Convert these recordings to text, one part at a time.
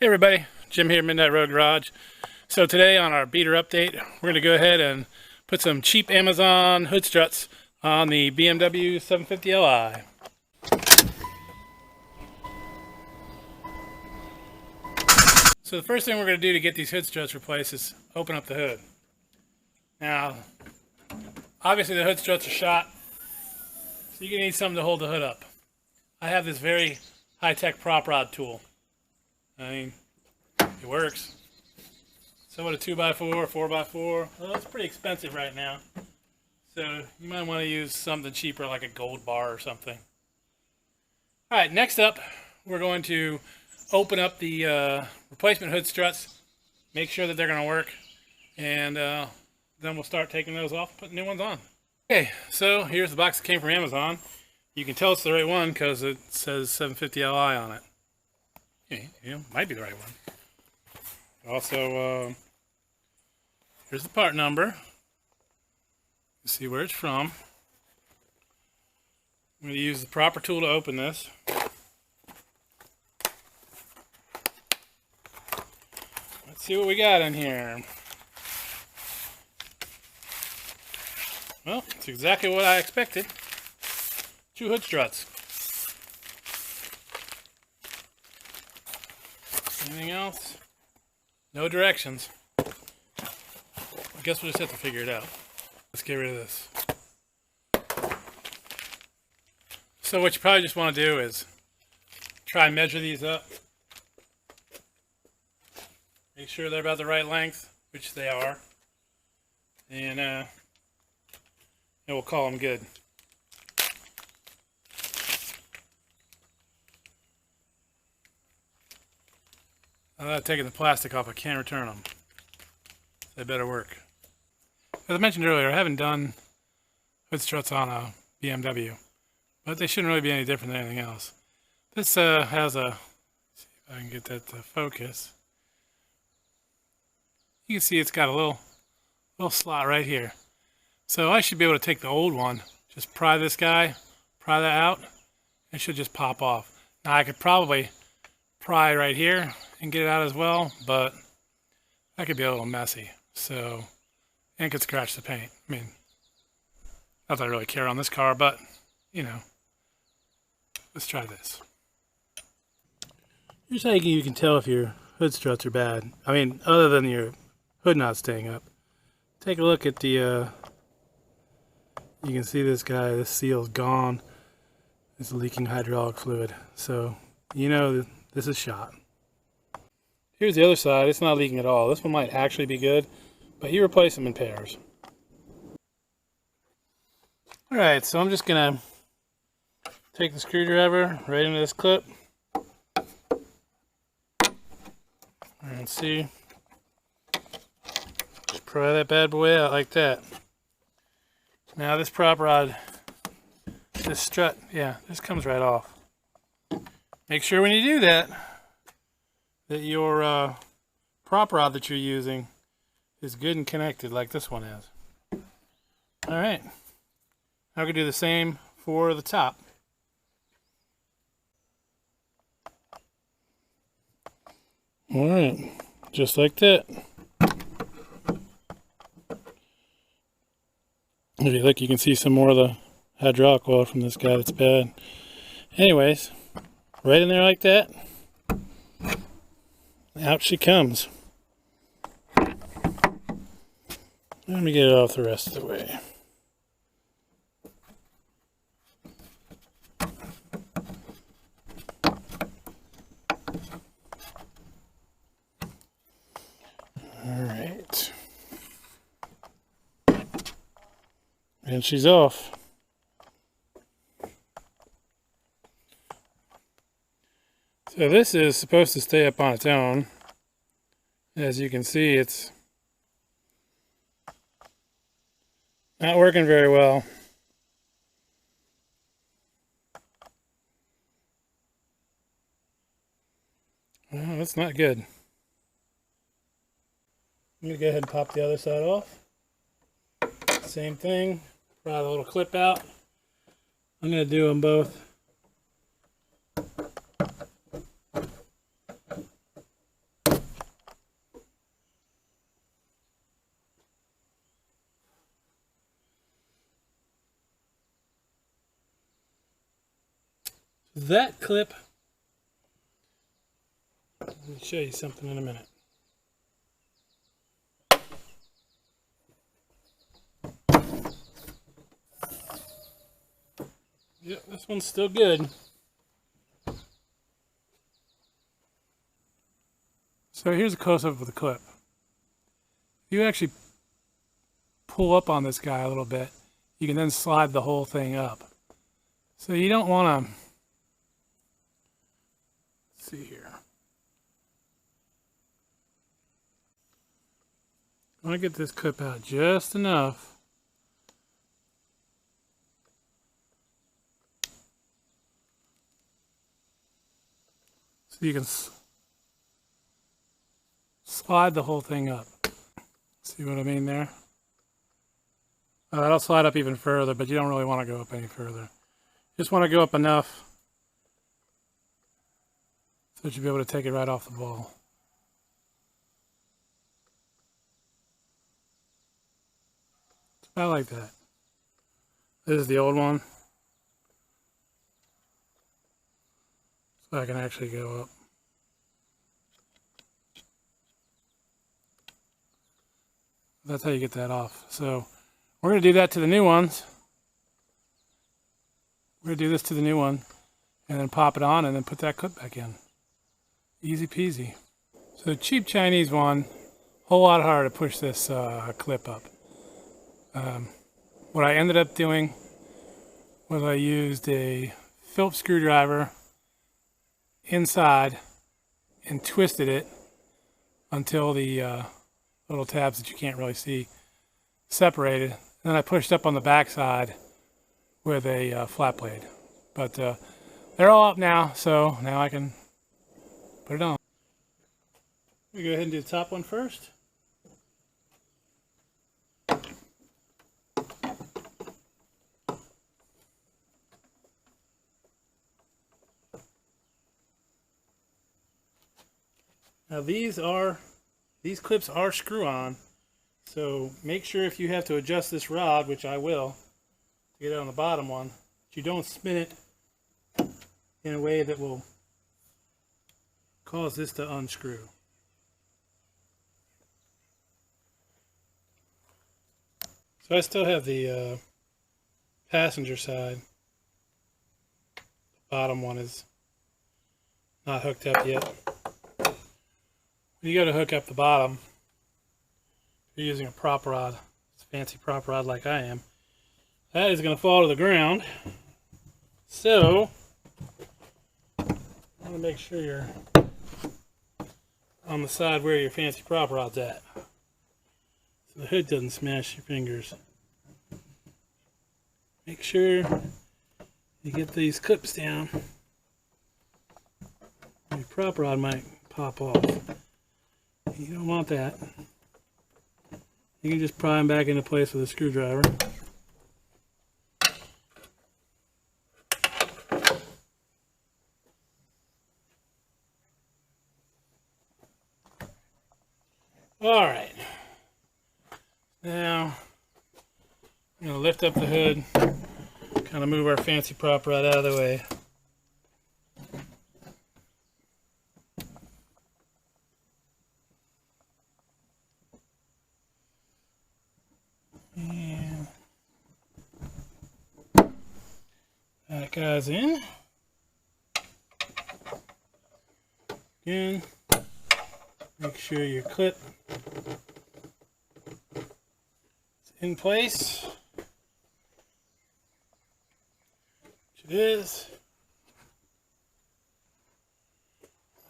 Hey everybody, Jim here, Midnight Road Garage. So today on our beater update, we're going to go ahead and put some cheap Amazon hood struts on the BMW 750Li. So the first thing we're going to do to get these hood struts replaced is open up the hood. Now, obviously the hood struts are shot, so you're going to need something to hold the hood up. I have this very high-tech prop rod tool. I mean, it works. So what, a 2x4, 4x4? Well, it's pretty expensive right now. So you might want to use something cheaper like a gold bar or something. Alright, next up, we're going to open up the replacement hood struts, make sure that they're going to work, and then we'll start taking those off and putting new ones on. Okay, so here's the box that came from Amazon. You can tell it's the right one because it says 750Li on it. Yeah, might be the right one. Also, here's the part number. You see where it's from. I'm going to use the proper tool to open this. Let's see what we got in here. Well, it's exactly what I expected. 2 hood struts. Anything else? No directions. I guess we'll just have to figure it out. Let's get rid of this. So what you probably just want to do is try and measure these up. Make sure they're about the right length, which they are. And we'll call them good. Without taking the plastic off, I can't return them. They better work. As I mentioned earlier, I haven't done hood struts on a BMW, but they shouldn't really be any different than anything else. This has a, let's see if I can get that to focus. You can see it's got a little slot right here. So I should be able to take the old one, just pry this guy, pry that out, and it should just pop off. Now I could probably pry right here and get it out as well, but that could be a little messy. So, and could scratch the paint. I mean, not that I really care on this car, but you know, let's try this. Here's how you can tell if your hood struts are bad. I mean, other than your hood not staying up. Take a look at the, you can see this guy, this seal's gone. It's leaking hydraulic fluid. So, you know that this is shot. Here's the other side. It's not leaking at all. This one might actually be good, but you replace them in pairs. Alright, so I'm just going to take the screwdriver right into this clip. And see. Just pry that bad boy out like that. Now this prop rod, this strut, yeah, this comes right off. Make sure when you do that, that your prop rod that you're using is good and connected like this one is. Alright, now we can do the same for the top. Alright, just like that. If you look, you can see some more of the hydraulic oil from this guy that's bad. Anyways, right in there like that. Out she comes. Let me get it off the rest of the way. Alright. And she's off. So this is supposed to stay up on its own. As you can see, it's not working very well. Well, that's not good. I'm going to go ahead and pop the other side off. Same thing. Pry the little clip out. I'm going to do them both That clip, let me show you something in a minute. Yep, this one's still good. So here's a close-up of the clip. If you actually pull up on this guy a little bit, you can then slide the whole thing up. So you don't want to, see here. I want to get this clip out just enough so you can slide the whole thing up. See what I mean there? That'll slide up even further, but you don't really want to go up any further. Just want to go up enough so that you'll be able to take it right off the ball. It's about like that. This is the old one. So I can actually go up. That's how you get that off. So we're going to do that to the new ones. We're going to do this to the new one and then pop it on and then put that clip back in. Easy peasy. So the cheap Chinese one, whole lot harder to push this clip up. What I ended up doing was I used a Phillips screwdriver inside and twisted it until the little tabs that you can't really see separated. And then I pushed up on the back side with a flat blade. But they're all up now, so now I can put it on. We go ahead and do the top one first. Now these clips are screw-on, so make sure if you have to adjust this rod, which I will, to get it on the bottom one, that you don't spin it in a way that will cause this to unscrew. So I still have the passenger side. The bottom one is not hooked up yet. You got to hook up the bottom. If you're using a prop rod, it's a fancy prop rod like I am, that is going to fall to the ground. So I want to make sure you're on the side where your fancy prop rod's at, so the hood doesn't smash your fingers. Make sure you get these clips down. Your prop rod might pop off. You don't want that. You can just pry them back into place with a screwdriver. Alright. Now, I'm going to lift up the hood, kind of move our fancy prop rod out of the way. And that goes in. Again, make sure your clip is in place, which it is.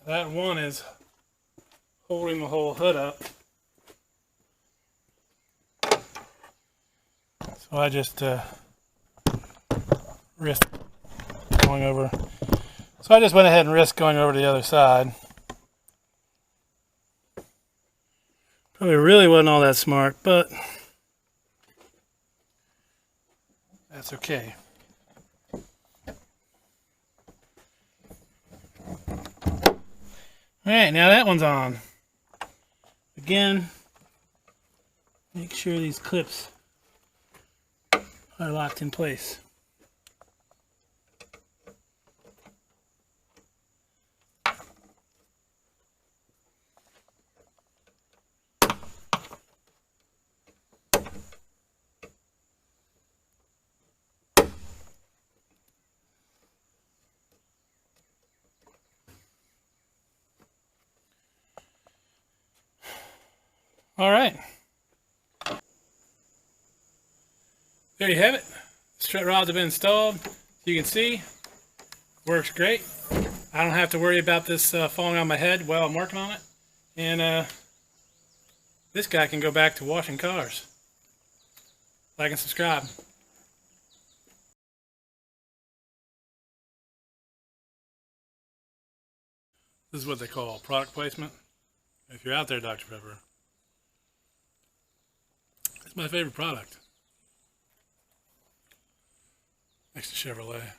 That one is holding the whole hood up. So I just risked going over. So I just went ahead and risked going over to the other side. Probably really wasn't all that smart, but that's okay. Alright, now that one's on. Again, make sure these clips are locked in place. All right. There you have it. Strut rods have been installed. You can see, works great. I don't have to worry about this falling on my head while I'm working on it. And this guy can go back to washing cars. Like and subscribe. This is what they call product placement. If you're out there, Dr. Pepper, it's my favorite product. Next to Chevrolet.